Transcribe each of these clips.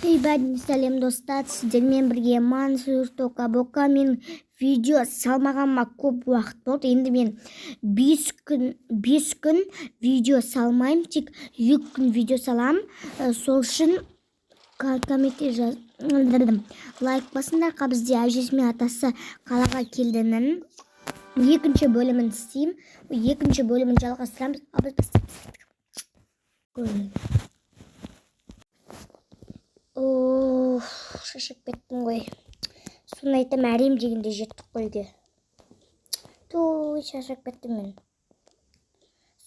Бәріне сәлем достар, сіздермен бірге Мансур Тоқабоқа. Мен видео салмағанма көп уақыт болды. Енді мен 5 күн видео салмайым, тек 2 күн видео салам. Сол үшін комментте лайк басыңдар. Бізде әжесі мен атасы қалаға келдінің екінші бөлімін істеймін. Екінші бөлімін жалғастырамыз. Шашып кеттім ғой. Соны айтам, әрем дегенде жеттік қойге. Шашып кеттім мен.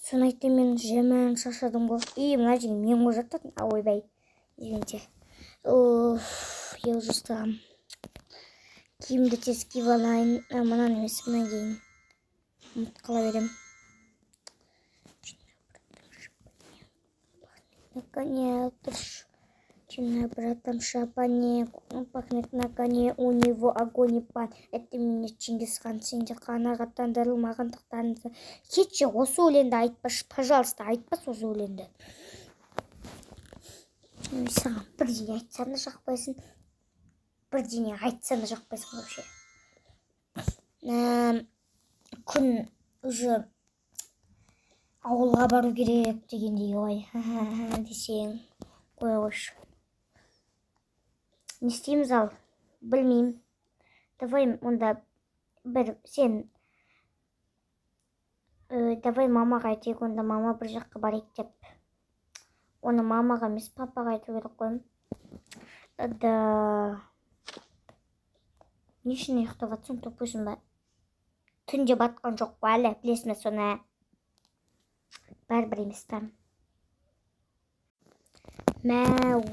Соны айтам, мен жемін шашадым ғой. Мына деген мен ғой жаттадым. Ойбай. Извините. Я уже устала. Киімді тез киіп алайын. Мұнан емес, мұнан кейін. Ұмыт қала берем. На коне отрыш. Чинная братом шапане, пахнет на коне, у него огонь и пан. Это меня Чингисхан, сенде қанарға тандырылмағандықтарыңызды. Кетші, осы өлеңді айтпаш, пожалуйста, айтпас осы өлеңді. Саған бірдеңе айтсаны жақпайсың. Бірдеңе айтсаны жақпайсың вообще. Күн уже ауылға бару керек дегендей ғой. Десең, қоя қойшы. Не істейміз ал? Білмеймін. Давай онда давай мамаға айтайық, онда мама бір жаққа барайық деп. Оны мамаға емес, папаға айту керек қойым. Не үшін ұйықтап жатсың, топпайсың ба? Түнде батқан жоқ па әлі, білесің бе соны? Бәрібір емес па?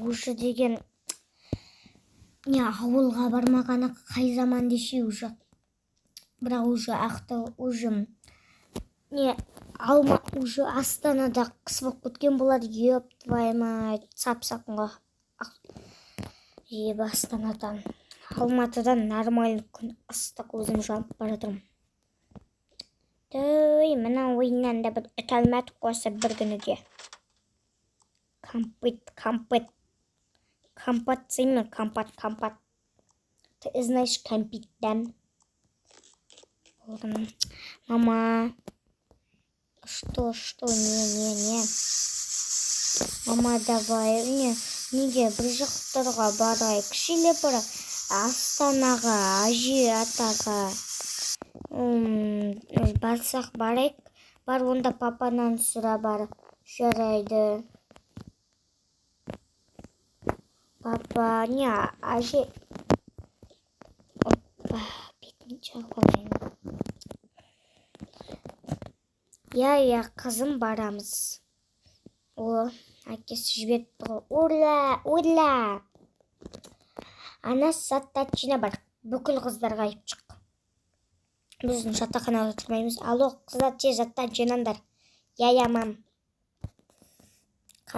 Уже деген ауылға бармағаны қай заман деше уже. Бірақ уже Ақтау, уже Астанада қыс болып кеткен болады. Еп, твою мать, сап-сақынға. Астанадан, Алматыдан нормально күн ыстық, өзім жанып барадым. Мына ойыннан да бір үтәлмәт қоса бір күні де. Компот сеймін, компот. Ты знаешь компит, да? Мама. Что? Не. Мама, давай. Неге бір жақтарға барайық. Кішіле бара. Астанаға, әже атаға. Барсақ барайық. Бар, онда папанан сұра бар. Жарайды. Папа, әже. Опа, бетін жағылайын. Я, қызым, барамыз. Әкесі жібетті ғой. Ура! Ана саттатчина бар. Бүкіл қыздарға айып шық. Біздің жатақханада тұрмаймыз. Алло, қыздар, тез жаттан жинаңдар. Я, мам.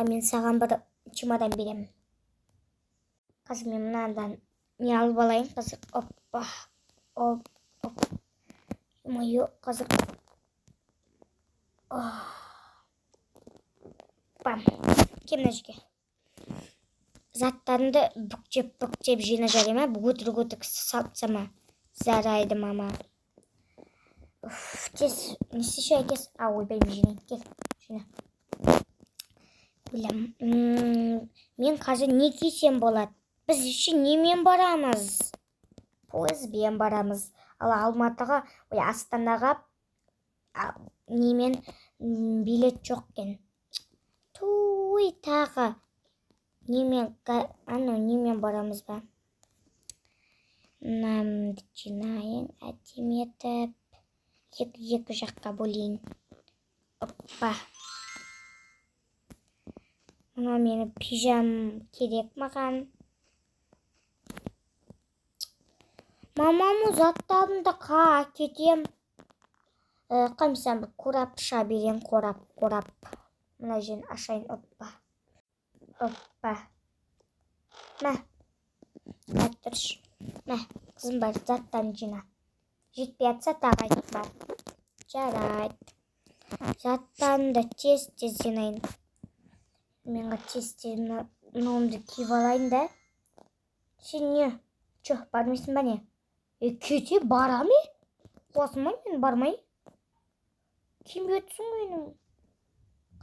Мен саған бір чемодан беремін. Қазір мен мынандан не алып алайын. Қазір, оппа. Мойо, қазір. Бам. Кемна жеге. Заттарымды бүктеп жина жарема. Өтірік сапсама. Зарайды, мама. Тез, не істеші әкес? Ойбайым жинайын. Кел, жина. Білем. Мен қазір не кисем болады? Біз үшін немен барамыз? Поезбен барамыз. Ал Алматыға, Астанаға немен билет жоқ кен. Тағы. Немен барамыз ба? Намды жинайын, әтеметіп. Екі жаққа бөлейін. Оппа. Мұна мені пижам керек маған. Мамамы заттарымды қа кетем. Қамсам қорапша берен, қорап. Мұна жен ашайын. Оппа. Мә. Әттірш. Мә, қызым бар, заттан жина. Жетпей атса тағы айтып бар. Жарайды. Заттанды тез жинайын. Менға тез мынауымды киіп алайын да. Сен не? Жоқ, бармайсың ба не? Кете бара ме? Қуасың ба мен бармай? Киінбей өтсің менің.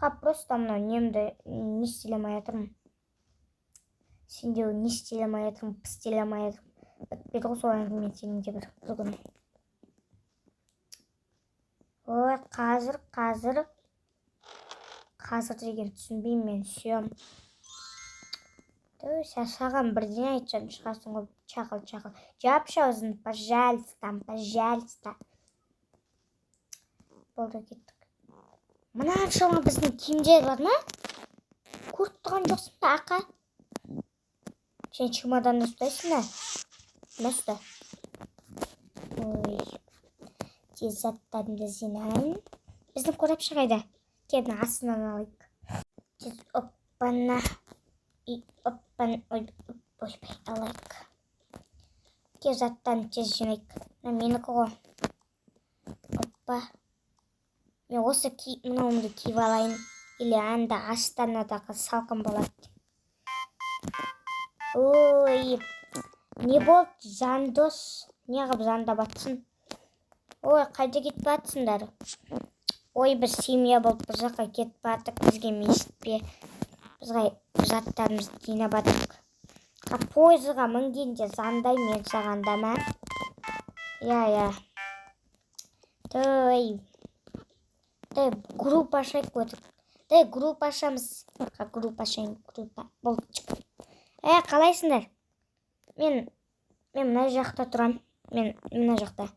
Қап, просто мынау немді не істелемей жатырмын. Сенде не істелемей жатырмын, пістелемей жатырмын. Бітпеді ғой содан кейін мен сеніңде бір күн. Ой, қазір деген түсінбеймін мен, сүйем. Сен саған бірдеңе айтсам шығасың ғой, чақыл. Жапшы аузыңды, пожалуйста. Болды, кеттік. Мынаншама біздің киімдер бар ма? Көріп тұрған жоқсың ба, ақа? Сен чемоданды ұстайсың ба? Не ұста? Ой, тез заттарымды жинайын. Біздің қорапша қайда? Келдің астынан алайық. Тез оппана. Ойбай, алайық. Тез заттарын тез жинайық. Менікі ғой. Оппа. Мен осы мынауымды киіп алайын. Или анда Астанадағы салқын болады. Ой, не болды, жандос? Не қып жанда батсын? Ой, қайда кетіп батсыңдар? Ой, біз семья болып бір жаққа кетіп баттық, бізге мешітпе. Бізге заттарымызды жинап баттық. Пойызға мінгенде зандай мен сағанда ма? Я. Той, группа ашайық өтіп. Группа ашамыз. Группа. Болдық. Қалайсыңдар? Мен мына жақта тұрам. Мен мына жақта.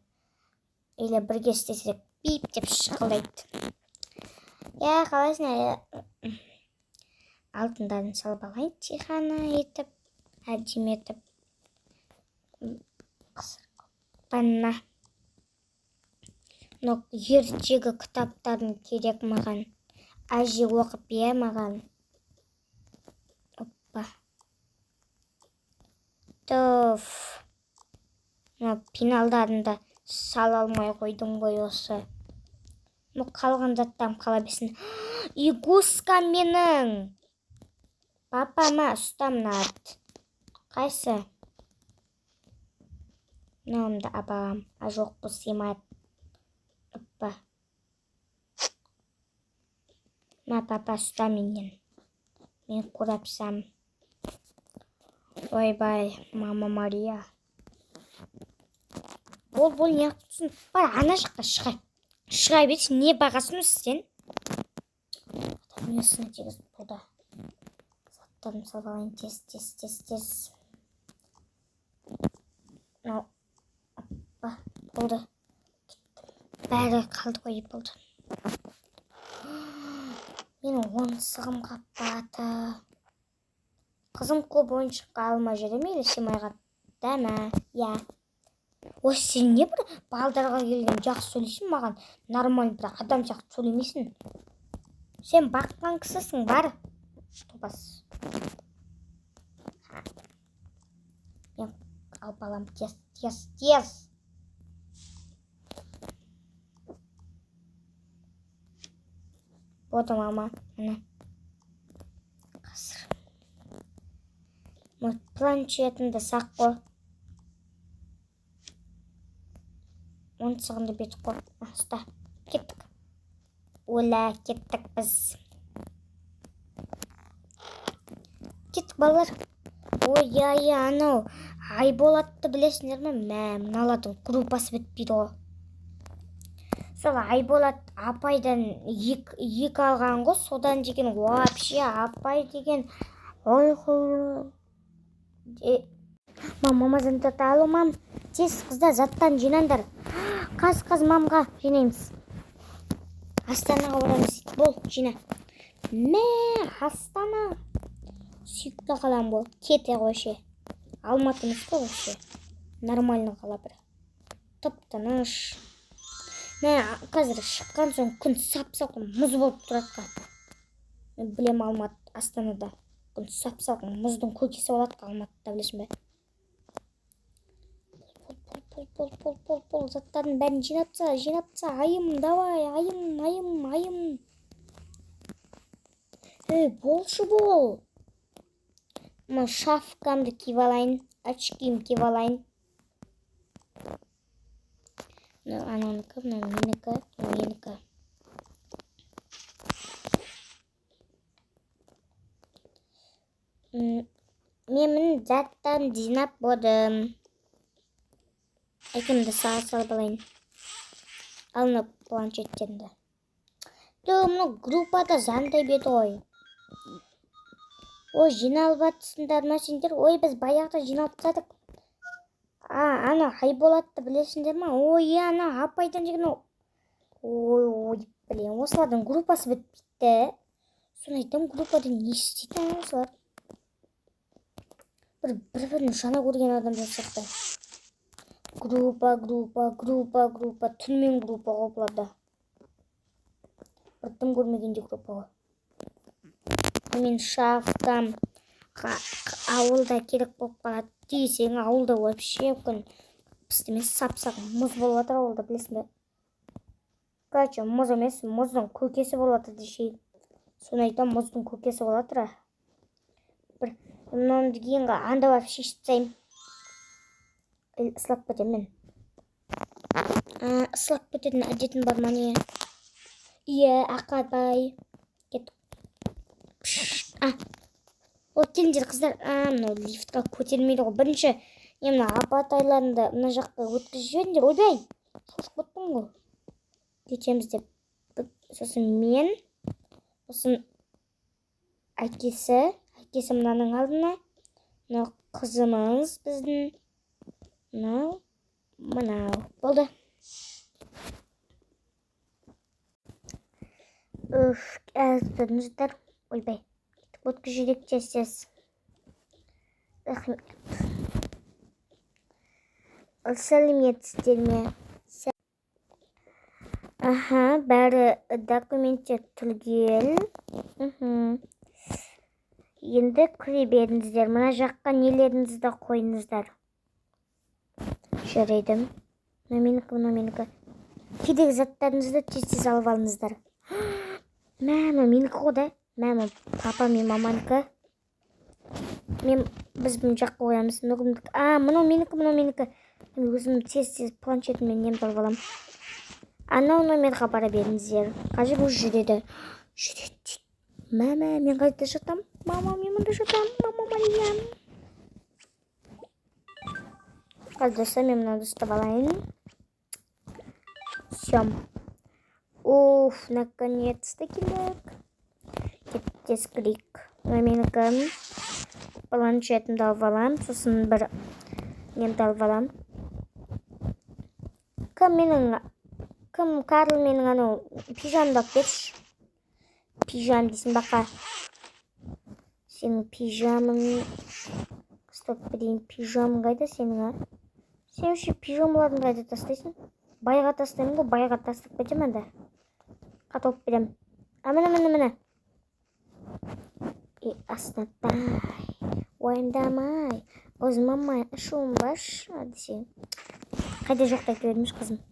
Или бірге істесек, бип деп шықылдайды. Қалайсыңдар? Алтындарын салып алайын, тихана етіп, әдемі етіп. Қысыр. Но ертегі кітаптарын керек маған. Әже оқып маған. Оппа. Тоф. Пеналдарында сала алмай қойдым ғой осы. Қалған заттарым қала бесін. Игуска менің. Папама ұстамнат. Қайсы? Мынауымды апағам. Жоқ бұл симат. Оппа. Папа ұста менен. Мен қорапсам. Ойбай, мама Мария. Бол, не қыпсың? Бар, ана жаққа шыға бетсің, не бағасын сен? Мен ұсына тегіз бұлда. Заттарым салбағайын, тез. Оппа, болды. Бәрі қалды қойып болды. Менің ойыншығым қаппаты. Қызым көп ойыншыққа алма жүремейлі Семайға. Дәмә, я. Ой, сен не бір балдарға келген жақсы сөйлейсің маған? Нормаль бір адам жақсы сөйлемейсің. Сен баққан кісісің, бар. Тобас. Мен алып алам, тез. Болды мама. Қазір. Планшетімді сақ қой. Ойыншығымды бетіп қой. Ұста. Кеттік. Ола, кеттік біз. Кеттік балалар. Ой, анау. Айболатты білесіңдер ме? Мыналардың группасы бітпейді ғой. Сол Айболат апайдан екі алған ғой. Содан деген вообще апай деген. Ой, мамамызын тұталы, мам. Тез қыздар заттан жинаңдар. Қаз мамға жинаймыз. Астанаға орамыз. Бол, жина. Астана. Сүйікті қалам бол. Кете қойшы. Алматымыз қойшы. Нормально қала бір. Тұп-тыныш. Қазір шыққан соң күн сап-салқын мұз болып тұратқа. Мен білем Астанада. Күн сап-салқын мұздың көкесі болады Алматыда, білесің бе? Пол. Заттарын бәрін жинапса. Айым, давай, айым. Болшы бол. Мына шапкамды киіп алайын, очкиімді киіп алайын. Ананікі, мына менікі, менікі. Мен заттан жинап болдым. Әкемді саға салып алайын. Алына планшеттерді. Мұны группада зандай беді ғой. Ой, жиналып атсыңдар ма сендер? Ой, біз баяғыда жиналып тастадық. Ана Айболатты білесіңдер ма? Ой, ана апайдан деген ол. Ой, блин, осылардың группасы бітті. Соны айтам, группада не істейді осылар? Бір-бірін жаңа көрген адамдар сияқты. Группа, түнмен группа қопылады. Бірдім көрмегенде группа ғой. Мен шапкам ауылда керек болып қалады дейсең, ауылда вообще күн пістемен сап-сақ мұз болып атыр ауылда, білесің бе? Короче, мұз емес, мұздың көкесі болып атыр дешей. Соны айтам, мұздың көкесі болып атыр. Бір мынаны дегенге анда барып шешіп тастайым. Ысылап кетем мен. Ысылап кететін әдетім бар ма не? Иә, Ақатбай. Кеттік. О, келіңдер қыздар. Мынау лифтқа көтермейді ғой. Бірінші, мына апатайларында мына жаққа өткізіп жіберіңдер. Ойбай, шошып кеттім ғой. Кетеміз деп. Сосын мен, сосын әкесі мынаның алдына, мынау қызымыз біздің, мынау болды. Тұрыңыздар. Ойбай, өткізіп жіберейік тез. Рахмет. Сәлеметсіздер ме? Бәрі документтер түгел. Енді кіре беріңіздер. Мына жаққа нелеріңізді қойыңыздар. Жарайды. Мына менікі. Керек заттарыңызды тез алып алыңыздар. Мама, менікі ғой да. Мама, папа мен маманікі. Біз бұны жаққа қоямыз. Мынау менікі. Өзім тез планшетіммен немді алып алам. Анау номерға бара беріңіздер. Қазір өз жүреді. Мама, мен қайда жатам? Мама, мен мұнда жатам. Мама, Мария. Қазір мен мынауды ұстап алайын. Всем. Уф, наконец-то келек. Кеттес клик. Менікі планшетімді алып алам. Сосын бір немді алып алам. Кім Карл менің анау пижамды алып кетші. Пижам дейсің бақа. Сенің пижамың... Стоп, бірейін, пижамың қайда сенің, Сен үші пижамалардың қайда тастайсың? Байға тастаймын ғой, байға тастап кетем әнді. Қатылып берем. Міне. Астатай. Уайымдамай. Озмамай, ашуым баш. Десең. Қайда жоқта көрдіміз қызым.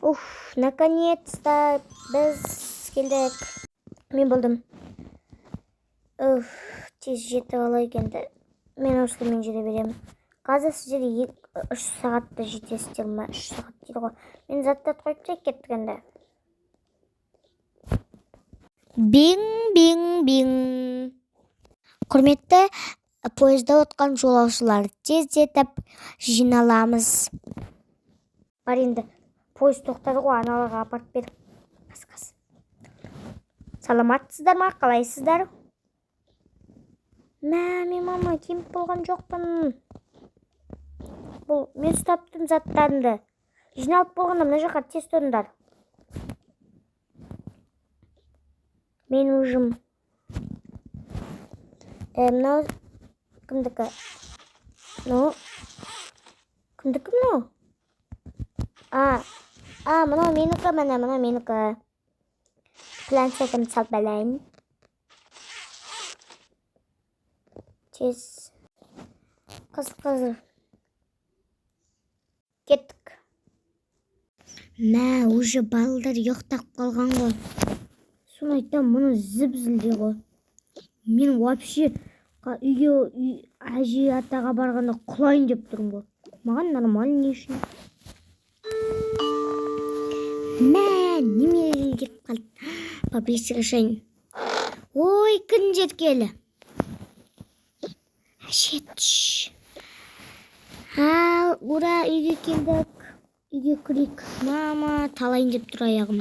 Уф, наконец-то біз келдік. Мен болдым. Уф, тез жетіп алай кенді. Мен осылымен жүре берем. Қазір сіздер 3 сағатта жетесіздер ма? 3 сағат дейді ғой. Мен заттат қойып та кеттік енді. Бин. Құрметті поезда отқан жолаушылар, тездетіп жиналамыз. Бар енді, поезд тоқтады ғой, аналарға апарып бер. Қас. Саламатсыздар ма? Қалайсыздар? Мама, кеміп болған жоқпын. Бұл, мен ұстаптым заттарымды. Жиналып болғанда мына жаққа тез тұрыңдар. Мен ұжым. Мынау кімдікі? Кімдікі мынау? Мынау менікі. Планшетім салып алайын. Тез. Қызыр. Кеттік. Уже балдар жоқтап қалған ғой. Соны айтам, мұны зіп-зілде ғой. Мен вообще үйге әже атаға барғанда құлайын деп тұрмын ғой. Маған нормально не үшін? Немерелер кетіп қалды. Папа есік ашайын. Ой, күн жеткелі. Әшет. Ура, үйге келдік. Үйге кірейік. Мама, талайын деп тұр аяғым.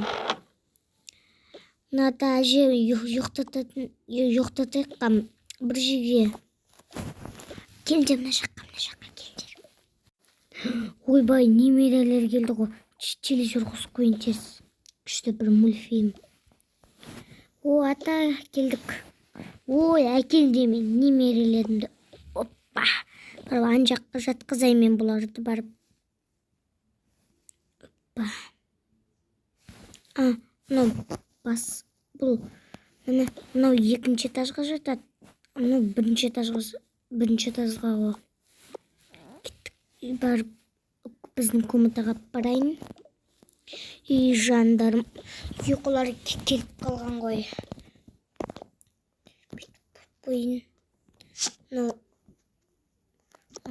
Ната әже ұйықтатайық бір жерге. Келді мына жаққа келді. Ойбай, немерелер келді ғой. Телевизор қосып қойын тез. Күшті бір мультфильм. О, ата келдік. Ой, әкелді мен немерелерімді. Оппа. Барып ан жаққа жатқызайын мен бұларды барып. Оппа. Мынау бас бұл. Мынау екінші этажға жатады. Мынау бірінші этажға ғой. Кеттік. Барып біздің комнатаға барайын. И жандарым ұйқылары келіп қалған ғой. Бұйын.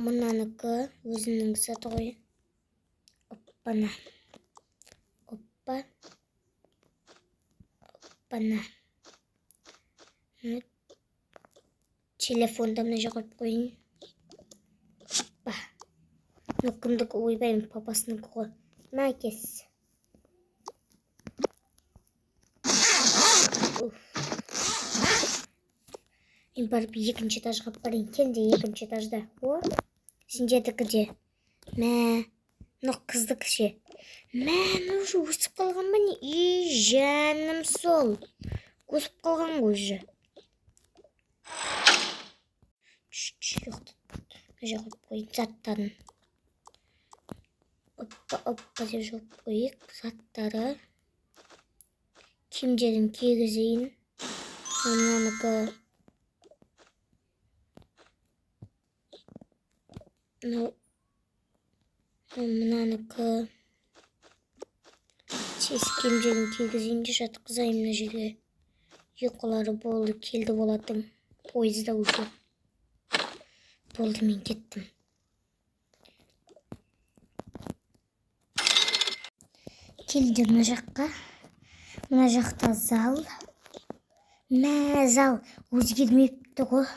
Мұнаныкі өзінің заты ғой. Оппана. Оппана. Телефонда мына жаққа қойын. Оппа. Кімдікі ойбайым папасының ғой. Мәкес. Мен барып екінші этажға барайын. Кенде екінші этажда. О, сендердікі де. Мына қыздікі ше. Уже өсіп қалған ба не? Жаным сол. Өсіп қалған ғой уже. Мына жаққа қойын заттарын. Оппа деп жауып қойық. Заттары. Киімдерін кигізейін. Мынаныкі. Мынаныкі. Тез киімдерін кигізейін де жатқызайын мына жерге. Ұйқылары болды, келді болатын. Пойызда уже. Болды, мен кеттім. Келдім мына жаққа. Мына жақта зал. Зал өзгермепті ғой.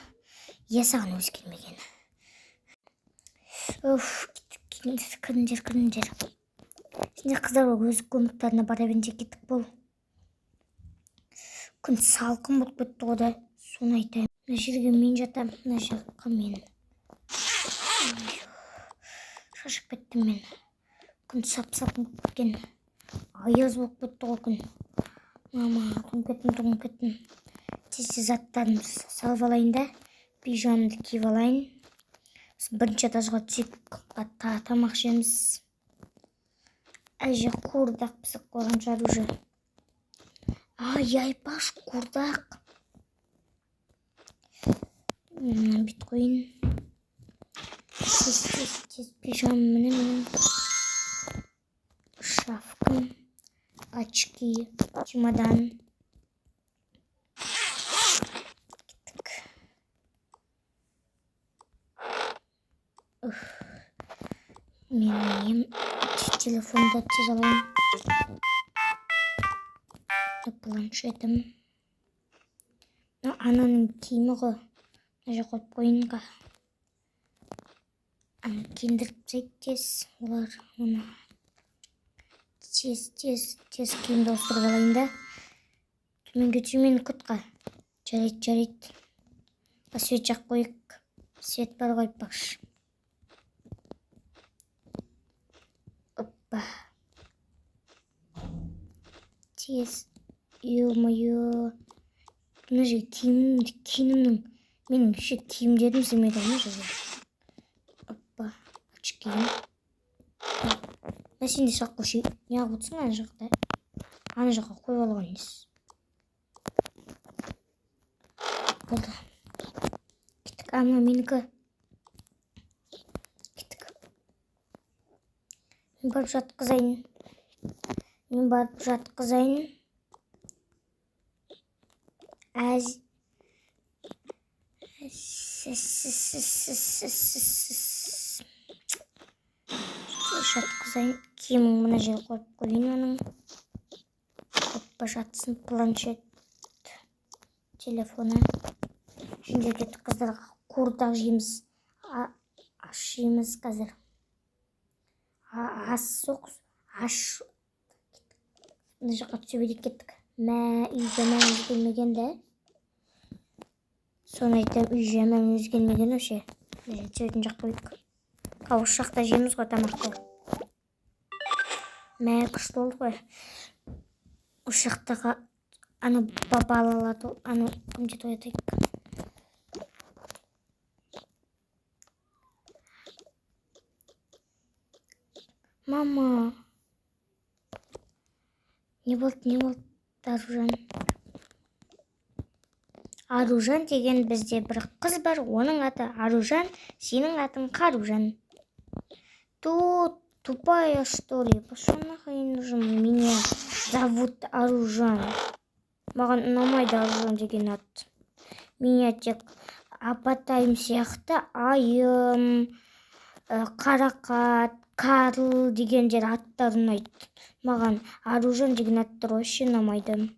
Саған өзгермеген. Кіріңдер. Сендер қыздар өз комнаттарына бара беріңдер, кеттік бол. Күн салқын болып кетті ғой да. Соны айтайын. Мына жерге мен жатам, мына жаққа мен. Шашып кеттім мен. Күн сап-сап болып кеткен. Аяз болып кетті ғой күн. Мама, тұғын кеттім. Тез заттарын салып алайын да. Пижамды киіп алайын. Бірінші этажға түсіп тамақ жеміз. Әже қуырдақ пісіп қойған жар уже. Яйпаш қуырдақ. Бит қойын. Тез пижам мінім. Шапкам. Очки. Чемодан. Мен телефонда тез алайын. Планшетім. Ананың киімі ғой. Мына жаққа қойып қойынға. Киіндіріп тез олар. Тез киімді ауыстырып алайын да. Төмен құтқа. Жарайды. Свет жақ қойық. Свет бар қойып бақш. Оппа. Тез. Ё-моё. Мына жерге киімімнің. Менің киімдерім зімеді мына жерге. Оппа. Очкиім. Сен де саққылшы. Неғып отырсың ана жақта? Ана жаққа қойып алған ес. Болды. Кеттік. Мына менікі. Кеттік. Мен барып жатқызайын. жатқызайын. Киімін мына жерге қойып қойын оның. Оппа жатсын планшет, телефоны. Şimdi кеттік қыздарға қуырдақ жейміз. Аш жейміз қазір. Ас соқыз. Аш. Мына жаққа түсе берейік кеттік. Үй жаман өзгермеген де. Соны айтам, үй жаман өзгермеген өше. Сөйтін жақ қойдық. Қауыш жақта жейміз ғой тамақты. Күшті болды ғой. Осы жақтаға аны балалады. Аны кімде тоятайық. Мама. Не болды, Аружан? Аружан деген бізде бір қыз бар, оның аты Аружан, сенің атың Қаружан. Тупая, что ли? Пошел нахрен нужен. Меня зовут Аружан. Маған ұнамайды Аружан деген ат. Меня тек апатайым сияқты Айым, Қарақат, Карл дегендер аттар ұнайды. Маған Аружан деген аттар вообще ұнамайды.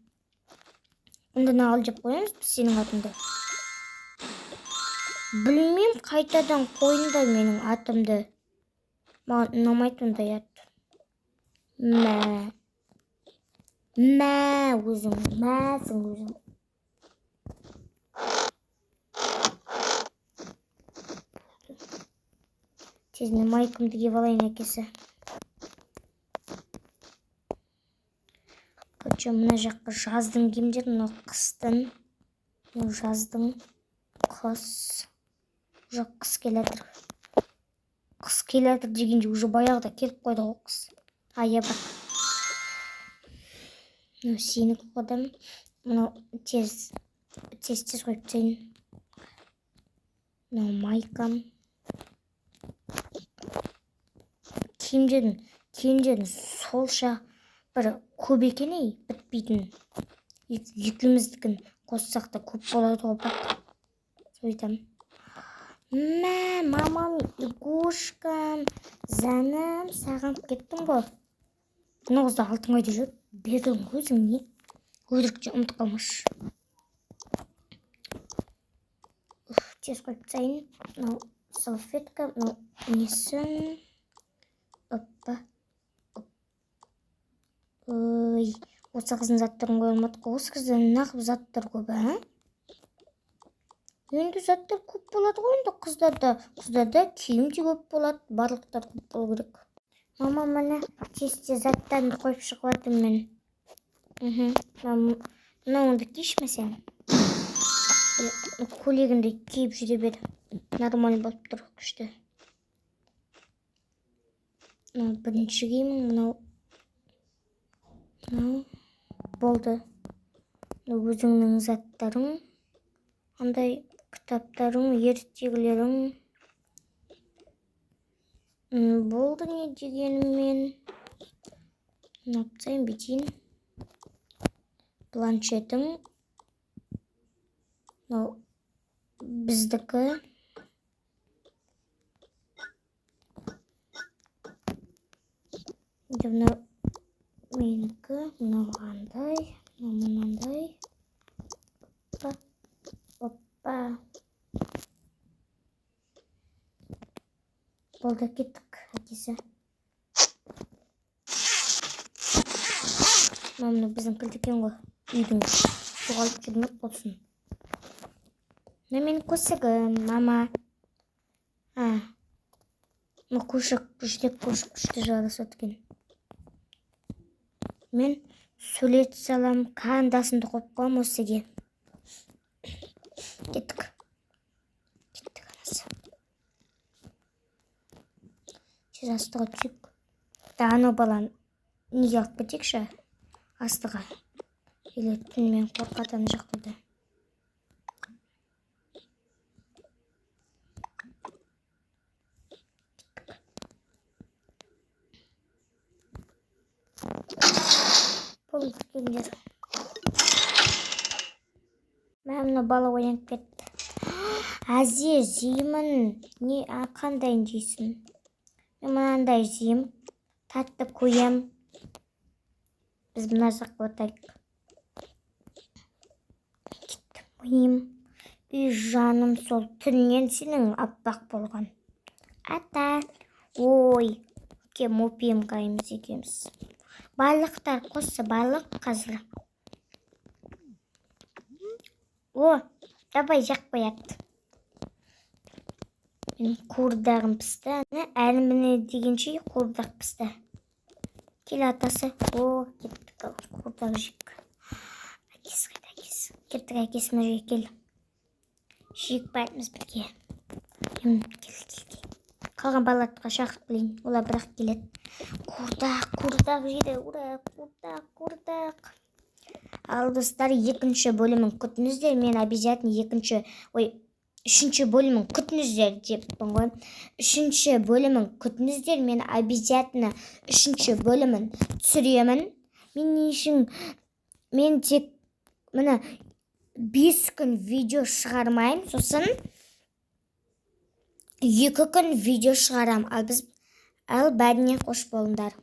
Онда нағыл деп қоямыз біз сенің атыңды. Білмеймін, қайтадан қойында менің атымды. Маған ұнамайды ондай ат. Мәсің өзің. Тезіне майкымды кеп алайын әкесі. Мына жаққа жаздың киімдер, мына қыстың. Жаздың қыс. Жоқ, қыс келатыр. Қыс келатыр дегенде уже баяғыда келіп қойды ғой қыс. Ая бақ. Сені қойдым. Мынау тез қойып тастайын. Мынау майкам. Киімдердің солша бір көп екен бітпейтін. Екеуміздікін қоссақ та көп болады ғой бірақ. Сөйтем. Мамам, игушкам, жаным, сағынып кеттім ғой. Мына қызды алтын қайда жүр? Бердің өзің не? Өдірікте ұмытып қалмаш. Тез қойып тастайын. Мынау салфетка, мынау несін. Оппа. Ой, осы қыздың заттарын қойылмадық. Осы қыздан нағып заттар көп, Енді заттар көп болады ғой, енді қыздарда киім де көп болады, барлықтар көп болу керек. Мама, міне тез заттарымды қойып шығып жатырмын мен. Мынауыңды киішме сен. Көйлегіңді киіп жүре бер. Нормально болып тұр, күшті. Бірінші киімің, мынау болды. Өзіңнің заттарың, андай кітаптарың, ертегілерің. Болды не дегенмен. Напсайын бетейін. Планшетің. Біздікі. Менікі, мынандай, мынандай. Оппа. Болды, кеттік, әкесі. Мамны біздің кілтікен ғой. Үйдің жоғалып жүрмек болсын. Мен көсігім, мама. Көшік, жүдек көшік күшті жарыс өткен. Мен сөйлет салам, қандасымды қойып қойым осыге. Кеттік анасы. Сіз астыға түсіп. Анау баланы неге алып кетекші? Астыға. Еле түнмен қорқатаны жақтырды. Болды келдер. Мәміні бала оянып кетті. Әзер жеймін. Не қандай жейсің? Мен мынандай жейм. Татты көйем. Біз мына жаққа отырайық. Кеттім. Үй жаным сол түннен сенің аппақ болған. Ата. Ой. Кем опиым қаймыз екеміз. Балықтар қоссы балық қазір. О, давай жақ қояды. Мен қуырдағым пісті. Әлі міне дегенше қуырдақ пісті. Кел атасы. О, кеттік ал. Қуырдақ жек. Әкесі қайда әкесі. Кеттік әкесіне жек кел. Жек бәріміз бірге. Кел. Қалған балатқа шақырт білейін. Олар бірақ келеді. Қуырдақ жейді. Ура, қуырдақ. Ал достар, екінші бөлімін күтіңіздер. Мен обязательно үшінші бөлімін күтіңіздер деппін ғой. Үшінші бөлімін күтіңіздер. Мен обязательно үшінші бөлімін түсіремін. Мен тек мына 5 күн видео шығармайым. Сосын 2 күн видео шығарам. Ал бәріне қош болыңдар.